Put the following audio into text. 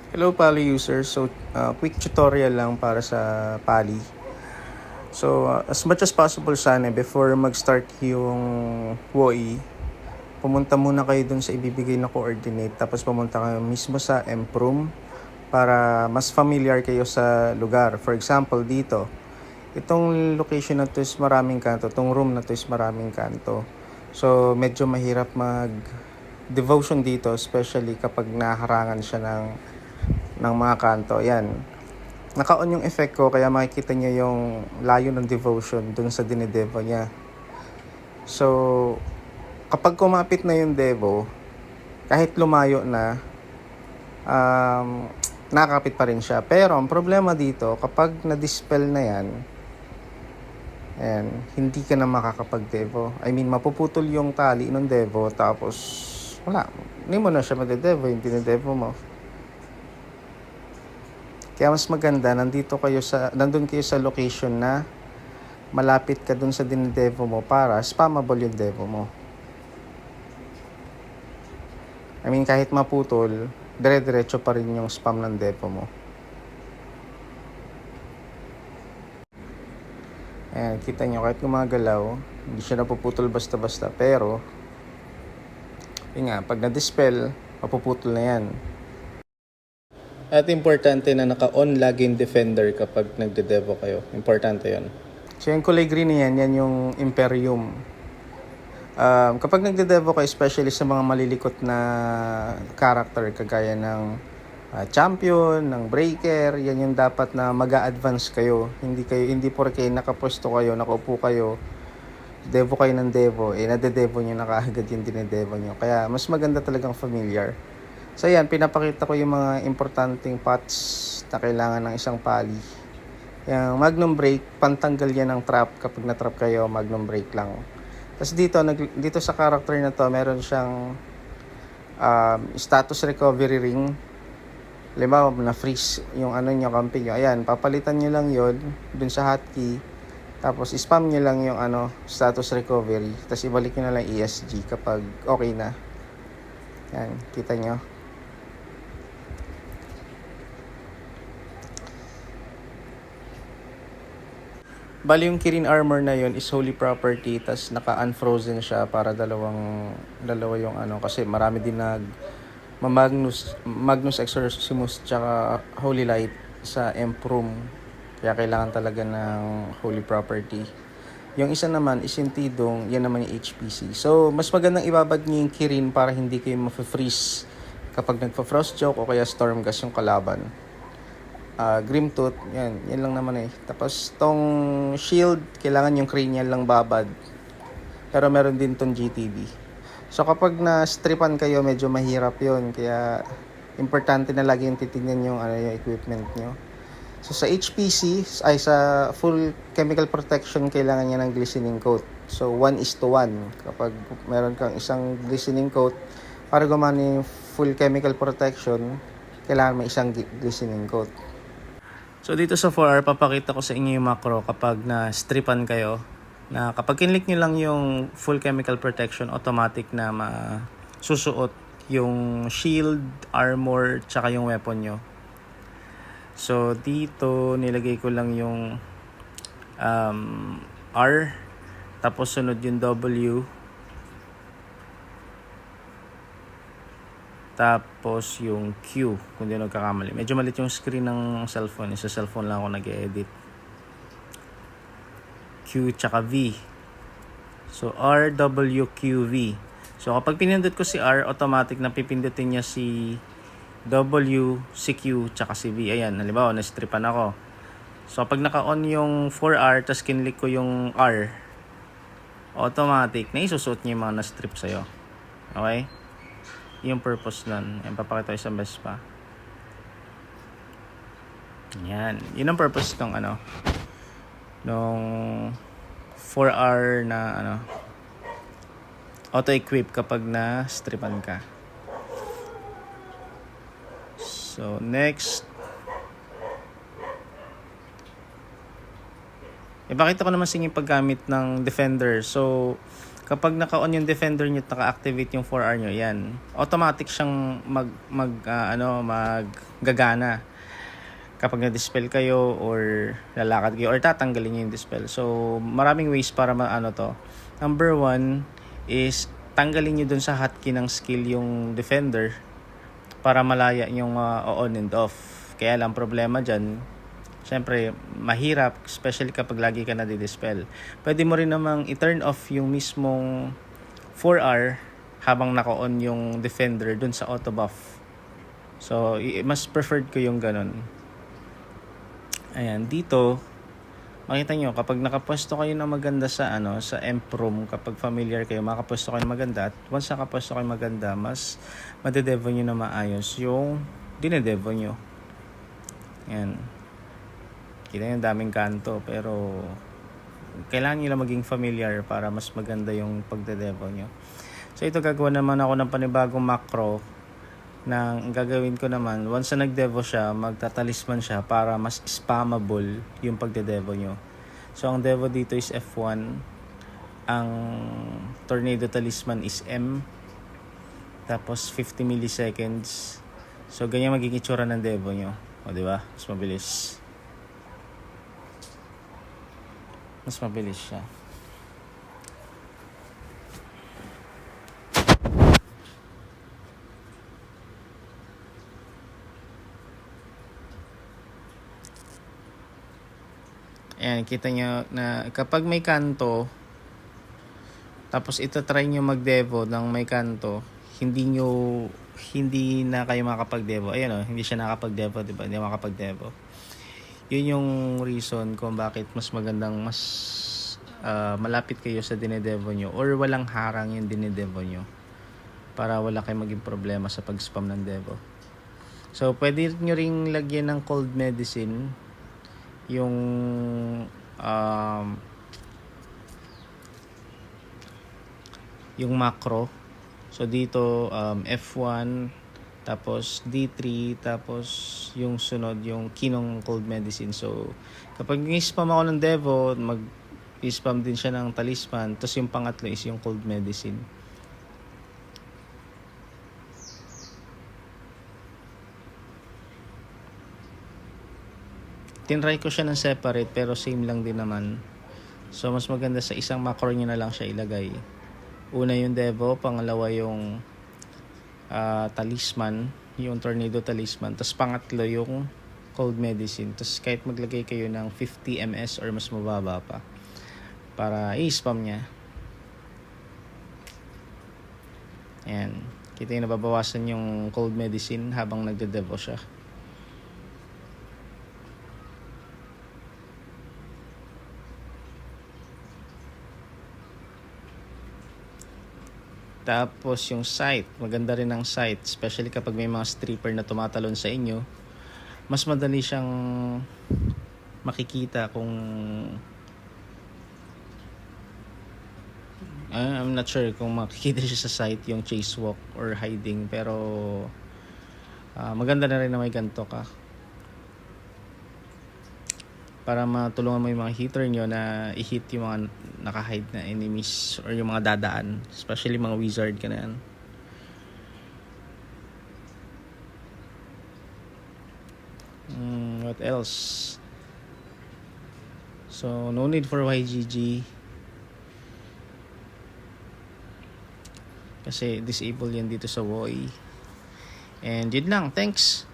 Hello Pali users. Quick tutorial lang para sa Pali. As much as possible sana before mag-start yung WOI, pumunta muna kayo dun sa ibibigay na coordinate tapos pumunta kayo mismo sa MPROM para mas familiar kayo sa lugar. For example, dito, itong location na to is maraming kanto, itong room na to is maraming kanto. So, medyo mahirap mag-devotion dito, especially kapag naharangan siya ng mga kanto. Yan. Naka-on yung effect ko kaya makikita niyo yung layo ng devotion dun sa dinidevo niya. So, kapag kumapit na yung devo, kahit lumayo na, nakakapit pa rin siya. Pero ang problema dito, kapag na-dispel na yan, ayan, hindi ka na makakapag-devo. I mean, mapuputol yung tali ng devo, tapos wala, hindi mo na siya madedevo, yung dinidevo mo. Kaya mas maganda, nandun kayo sa location na malapit ka dun sa dinidevo mo para spammable yung devo mo. I mean, kahit maputol, dire-diretso pa rin yung spam ng devo mo. Ayan, kita nyo, kahit gumagalaw, hindi siya napuputol basta-basta. Pero, yun nga, pag na-dispel, mapuputol na yan. At importante na naka-on lagi yung defender kapag nagde-devo kayo. Importante yon. So yung kulay green na yan yung Imperium. Kapag nagde-devo kayo, especially sa mga malilikot na character, kagaya ng champion, ng breaker, yan yung dapat na mag-a-advance kayo. Hindi porke nakapwesto kayo, nakaupo kayo, devo kayo ng devo, nade-devo nyo na kaagad yung dinedevo nyo. Kaya mas maganda talagang familiar. So yan, pinapakita ko yung mga importanteng pots na kailangan ng isang pali. Yung magnum break, pantanggal yan ng trap. Kapag na-trap kayo, magnum break lang. Tapos dito sa character na to, meron siyang status recovery ring. Halimbawa, na-freeze yung nyo, kampi nyo. Ayan, papalitan nyo lang yon dun sa hotkey. Tapos, spam nyo lang yung status recovery. Tapos, ibalik nyo na lang ESG kapag okay na. Ayan, kita nyo. Bali yung Kirin armor na yun is holy property, tas naka-unfrozen siya para dalawa yung kasi marami din Magnus Exorcimus tsaka Holy Light sa Emperor. Kaya kailangan talaga ng holy property. Yung isa naman is yung Tidong, yan naman yung HPC. So, mas magandang ibabad niyo yung Kirin para hindi kayo ma-freeze kapag nagpa-frost choke o kaya storm gas yung kalaban. Grimtooth, yan lang naman eh. Tapos tong shield, kailangan yung cranial lang babad. Pero meron din tong GTB. So kapag na-stripan kayo, medyo mahirap yon. Kaya importante na lagi yung titignan yung equipment nyo. So sa HPC, sa full chemical protection, kailangan niya ng glistening coat. So 1:1. Kapag meron kang isang glistening coat, para gumana yung full chemical protection, kailangan may isang glistening coat. So dito sa 4R, papakita ko sa inyo yung macro kapag na-stripan kayo. Na kapag kinlik nyo lang yung full chemical protection, automatic na masusuot yung shield, armor, tsaka yung weapon nyo. So dito nilagay ko lang yung R, tapos sunod yung W, tapos yung Q, kung di nagkakamali. Medyo malit yung screen ng cellphone. Sa cellphone lang ako nag-edit. Q tsaka V. So R, W, Q, V. So kapag pinindot ko si R, automatic na pipindutin niya si W, si Q, tsaka si V. Ayan, halimbawa, na-stripan ako. So pag naka-on yung 4R, tapos kinlik ko yung R, automatic na isusuot niya yung mga na-strip sa'yo. Okay? Yung purpose nun. Yan, papakita ko isang best pa. Yan. Yun ang purpose ng nung 4R na auto-equip kapag na-stripan ka. So, next. Ipakita ko naman sa inyo yung paggamit ng defender. So, Kapag naka-on yung defender nyo at naka-activate yung 4R nyo, yan. Automatic siyang maggagana kapag na-dispel kayo or lalakad kayo or tatanggalin nyo yung dispel. So, maraming ways para to. Number 1 is tanggalin nyo dun sa hotkey ng skill yung defender para malaya yung on and off. Kaya lang problema dyan, syempre mahirap, especially kapag lagi ka nadidispel. Pwede mo rin namang i-turn off yung mismong 4R habang naka-on yung defender dun sa auto buff. So, mas preferred ko yung ganun. Ayan, dito makita nyo, kapag nakapwesto kayo na maganda sa sa emp room, kapag familiar kayo, makapwesto kayo na maganda, at once nakapwesto kayo maganda, mas madedevo nyo na maayos yung dinedevo nyo. Ayan. Kita nyo, daming kanto, pero kailangan nyo lang maging familiar para mas maganda yung pagdedevo nyo. So ito, gagawa naman ako ng panibagong macro. Ang gagawin ko naman, once na nagdevo siya, magtatalisman siya para mas spammable yung pagdedevo nyo. So ang devo dito is F1, ang tornado talisman is M, tapos 50 milliseconds. So ganyan magiging itsura ng devo nyo. O diba? Mas mabilis. Mas mabilis siya. Ayan, kita nyo na kapag may kanto, tapos ito try nyo mag-devo ng may kanto, hindi na kayo makapag-devo. Ayan hindi siya nakapag-devo, diba? Hindi makapag-devo. Yun yung reason kung bakit mas magandang mas malapit kayo sa dinedevo nyo or walang harang yung dinedevo nyo para wala kayong maging problema sa pag-spam ng devo. So, pwede nyo ring lagyan ng cold medicine yung macro. So dito F1, tapos D3, tapos yung sunod yung kinong cold medicine. So kapag i-spam ako ng devo, mag-spam din siya ng talisman, tapos yung pangatlo is yung cold medicine. Tinry ko siya ng separate pero same lang din naman. So mas maganda sa isang macro nyo na lang siya ilagay. Una yung devo, pangalawa yung talisman, yung tornado talisman, tapos pangatlo yung cold medicine. Tapos kahit maglagay kayo ng 50 ms or mas mababa pa para i-spam niya. Ayan, kita yung nababawasan yung cold medicine habang nagde-devo siya. Tapos yung sight, maganda rin ang sight, especially kapag may mga stripper na tumatalon sa inyo. Mas madali siyang makikita kung I'm not sure kung makikita siya sa sight yung chase walk or hiding, pero maganda na rin na may ganito ka para matulungan mo yung mga hitter nyo na i-hit yung mga naka-hide na enemies or yung mga dadaan, especially mga wizard ka na yan. What else? So no need for YGG kasi disable yan dito sa WoE. And yun lang, thanks.